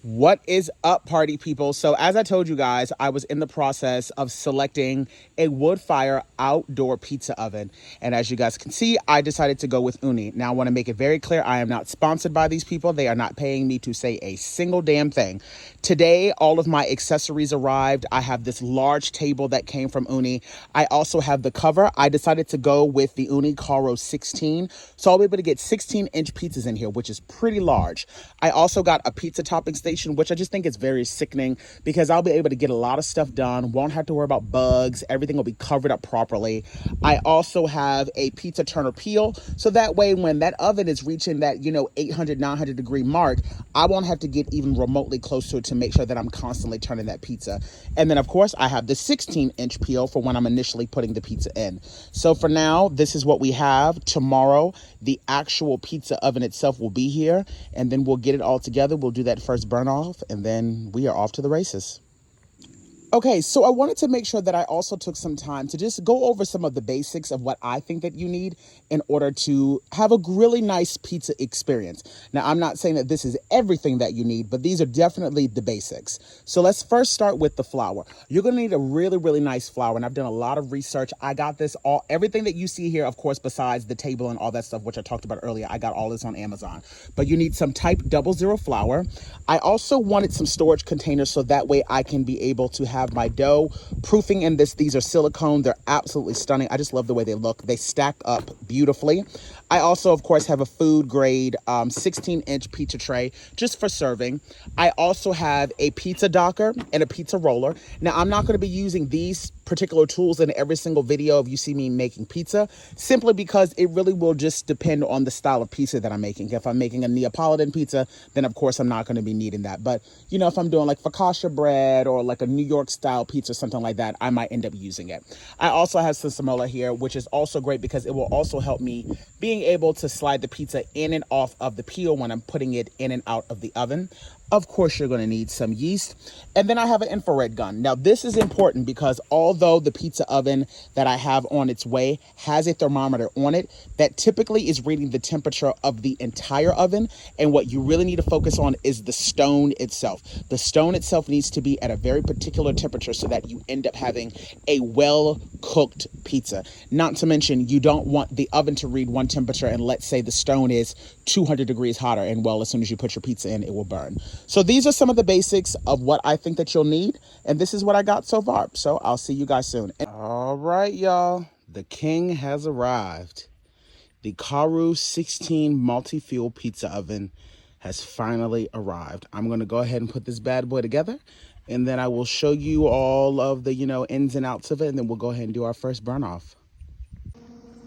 What is up, party people? So as I told you guys, I was in the process of selecting a wood fire outdoor pizza oven. And as you guys can see, I decided to go with Ooni. Now I want to make it very clear, I am not sponsored by these people. They are not paying me to say a single damn thing. Today, all of my accessories arrived. I have this large table that came from Ooni. I also have the cover. I decided to go with the Ooni Karu 16. So I'll be able to get 16-inch pizzas in here, which is pretty large. I also got a pizza topping station, which I just think is very sickening because I'll be able to get a lot of stuff done. Won't have to worry about bugs. Everything will be covered up properly. I also have a pizza turner peel. So that way, when that oven is reaching that, 800, 900 degree mark, I won't have to get even remotely close to it to make sure that I'm constantly turning that pizza. And then of course I have the 16-inch peel for when I'm initially putting the pizza in. So for now, this is what we have. Tomorrow, the actual pizza oven itself will be here, and then we'll get it all together. We'll do that first burn off, and then we are off to the races. Okay, so I wanted to make sure that I also took some time to just go over some of the basics of what I think that you need in order to have a really nice pizza experience. Now, I'm not saying that this is everything that you need, but these are definitely the basics. So let's first start with the flour. You're gonna need a really, really nice flour, and I've done a lot of research. I got this everything that you see here, of course, besides the table and all that stuff, which I talked about earlier, I got all this on Amazon. But you need some type 00 flour. I also wanted some storage containers so that way I can be able to have my dough proofing in this. These are silicone. They're absolutely stunning. I just love the way they look. They stack up beautifully. I also, of course, have a food grade 16-inch pizza tray just for serving. I also have a pizza docker and a pizza roller. Now, I'm not going to be using these particular tools in every single video if you see me making pizza, simply because it really will just depend on the style of pizza that I'm making. If I'm making a Neapolitan pizza, then of course I'm not going to be needing that. But if I'm doing like focaccia bread or like a New York style pizza, something like that, I might end up using it. I also have some semola here, which is also great because it will also help me being able to slide the pizza in and off of the peel when I'm putting it in and out of the oven. Of course, you're going to need some yeast. And then I have an infrared gun. Now, this is important because although the pizza oven that I have on its way has a thermometer on it, that typically is reading the temperature of the entire oven. And what you really need to focus on is the stone itself. The stone itself needs to be at a very particular temperature so that you end up having a well-cooked pizza. Not to mention, you don't want the oven to read one temperature and let's say the stone is 200 degrees hotter, and well, as soon as you put your pizza in, it will burn. So these are some of the basics of what I think that you'll need, and this is what I got so far. So I'll see you guys soon. All right, y'all, the king has arrived. The Karu 16 multi-fuel pizza oven has finally arrived. I'm gonna go ahead and put this bad boy together, and then I will show you all of the, ins and outs of it, and then we'll go ahead and do our first burn off.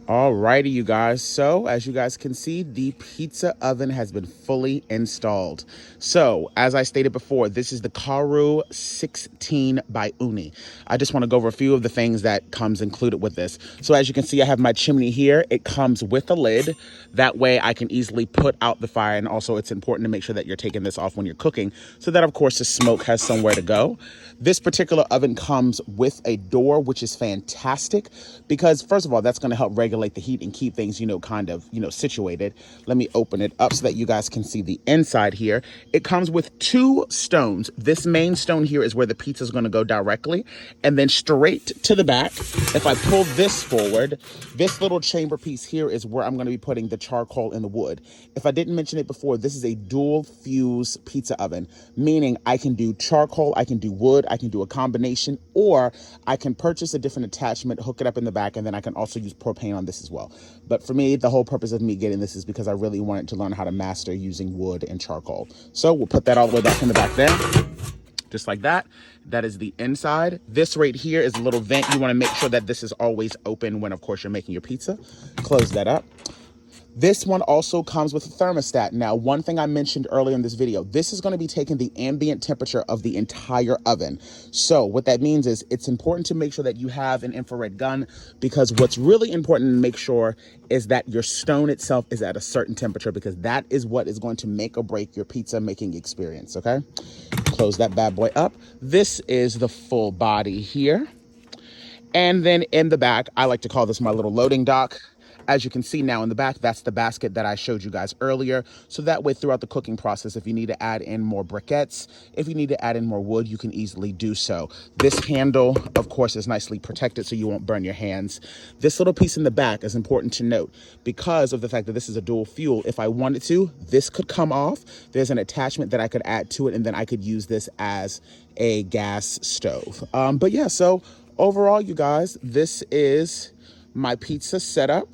Alrighty, you guys. So as you guys can see, the pizza oven has been fully installed. So as I stated before, this is the Karu 16 by Ooni. I just want to go over a few of the things that comes included with this. So as you can see, I have my chimney here. It comes with a lid. That way I can easily put out the fire. And also it's important to make sure that you're taking this off when you're cooking so that of course the smoke has somewhere to go. This particular oven comes with a door, which is fantastic because first of all, that's going to help regulate the heat and keep things, kind of, situated. Let me open it up so that you guys can see the inside here. It comes with two stones. This main stone here is where the pizza is going to go directly, and then straight to the back. If I pull this forward, this little chamber piece here is where I'm going to be putting the charcoal and the wood. If I didn't mention it before, this is a dual fuse pizza oven, meaning I can do charcoal, I can do wood, I can do a combination, or I can purchase a different attachment, hook it up in the back, and then I can also use propane on this as well. But for me, the whole purpose of me getting this is because I really wanted to learn how to master using wood and charcoal. So we'll put that all the way back in the back there, just like that. That is the inside. This right here is a little vent. You want to make sure that this is always open when, of course, you're making your pizza. Close that up. This one also comes with a thermostat. Now, one thing I mentioned earlier in this video, this is going to be taking the ambient temperature of the entire oven. So what that means is it's important to make sure that you have an infrared gun, because what's really important to make sure is that your stone itself is at a certain temperature, because that is what is going to make or break your pizza making experience, okay? Close that bad boy up. This is the full body here. And then in the back, I like to call this my little loading dock. As you can see now in the back, that's the basket that I showed you guys earlier. So that way throughout the cooking process, if you need to add in more briquettes, if you need to add in more wood, you can easily do so. This handle, of course, is nicely protected so you won't burn your hands. This little piece in the back is important to note because of the fact that this is a dual fuel. If I wanted to, this could come off. There's an attachment that I could add to it, and then I could use this as a gas stove. But yeah, so overall, you guys, this is my pizza setup.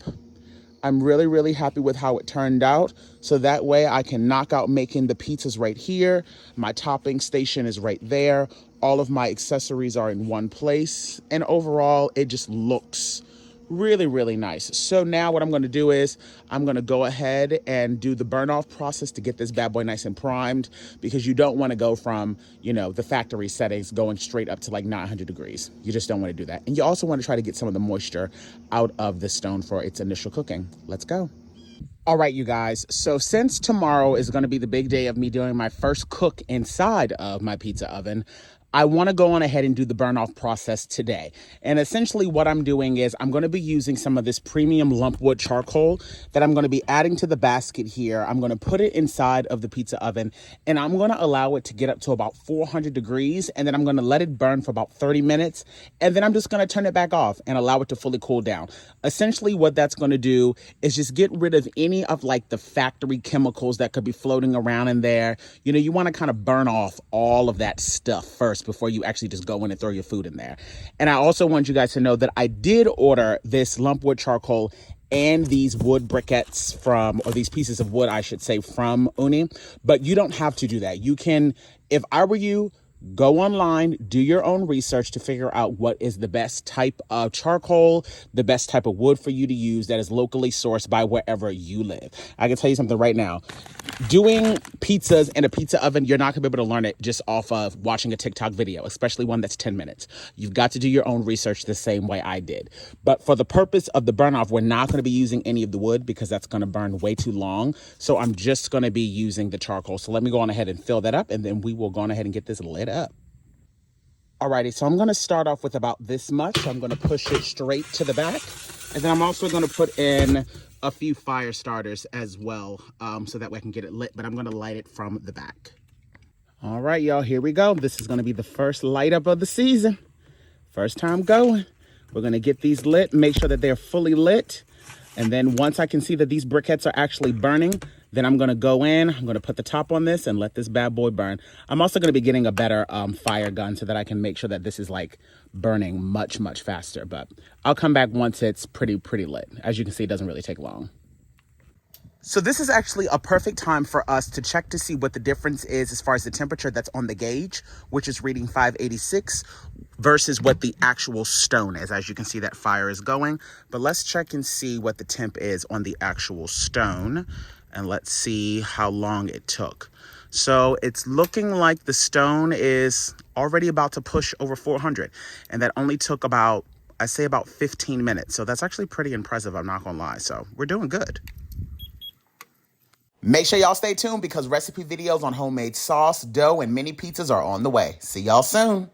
I'm really, really happy with how it turned out. So that way I can knock out making the pizzas right here. My topping station is right there. All of my accessories are in one place. And overall, it just looks really, really nice. So now what I'm going to do is I'm going to go ahead and do the burn off process to get this bad boy nice and primed, because you don't want to go from, you know, the factory settings going straight up to like 900 degrees. You just don't want to do that. And you also want to try to get some of the moisture out of the stone for its initial cooking. Let's go. All right, you guys. So since tomorrow is going to be the big day of me doing my first cook inside of my pizza oven, I want to go on ahead and do the burn off process today. And essentially what I'm doing is I'm going to be using some of this premium lumpwood charcoal that I'm going to be adding to the basket here. I'm going to put it inside of the pizza oven, and I'm going to allow it to get up to about 400 degrees. And then I'm going to let it burn for about 30 minutes. And then I'm just going to turn it back off and allow it to fully cool down. Essentially what that's going to do is just get rid of any of like the factory chemicals that could be floating around in there. You know, you want to kind of burn off all of that stuff first before you actually just go in and throw your food in there. And I also want you guys to know that I did order this lumpwood charcoal and these wood briquettes from, or these pieces of wood, I should say, from Ooni. But you don't have to do that. You can, if I were you, go online, do your own research to figure out what is the best type of charcoal, the best type of wood for you to use that is locally sourced by wherever you live. I can tell you something right now. Doing pizzas in a pizza oven, you're not gonna be able to learn it just off of watching a TikTok video, especially one that's 10 minutes. You've got to do your own research the same way I did. But for the purpose of the burn off, we're not gonna be using any of the wood because that's gonna burn way too long. So I'm just gonna be using the charcoal. So let me go on ahead and fill that up, and then we will go on ahead and get this lit up. Alrighty, so I'm gonna start off with about this much. I'm gonna push it straight to the back. And then I'm also gonna put in a few fire starters as well, so that way I can get it lit, but I'm gonna light it from the back. All right, y'all, here we go. This is gonna be the first light up of the season. First time going. We're gonna get these lit, make sure that they're fully lit. And then once I can see that these briquettes are actually burning, then I'm gonna go in, I'm gonna put the top on this and let this bad boy burn. I'm also gonna be getting a better fire gun so that I can make sure that this is like burning much, much faster. But I'll come back once it's pretty lit. As you can see, it doesn't really take long. So this is actually a perfect time for us to check to see what the difference is as far as the temperature that's on the gauge, which is reading 586 versus what the actual stone is. As you can see, that fire is going, but let's check and see what the temp is on the actual stone. And let's see how long it took. So it's looking like the stone is already about to push over 400. And that only took about, I say about 15 minutes. So that's actually pretty impressive, I'm not gonna lie. So we're doing good. Make sure y'all stay tuned because recipe videos on homemade sauce, dough, and mini pizzas are on the way. See y'all soon.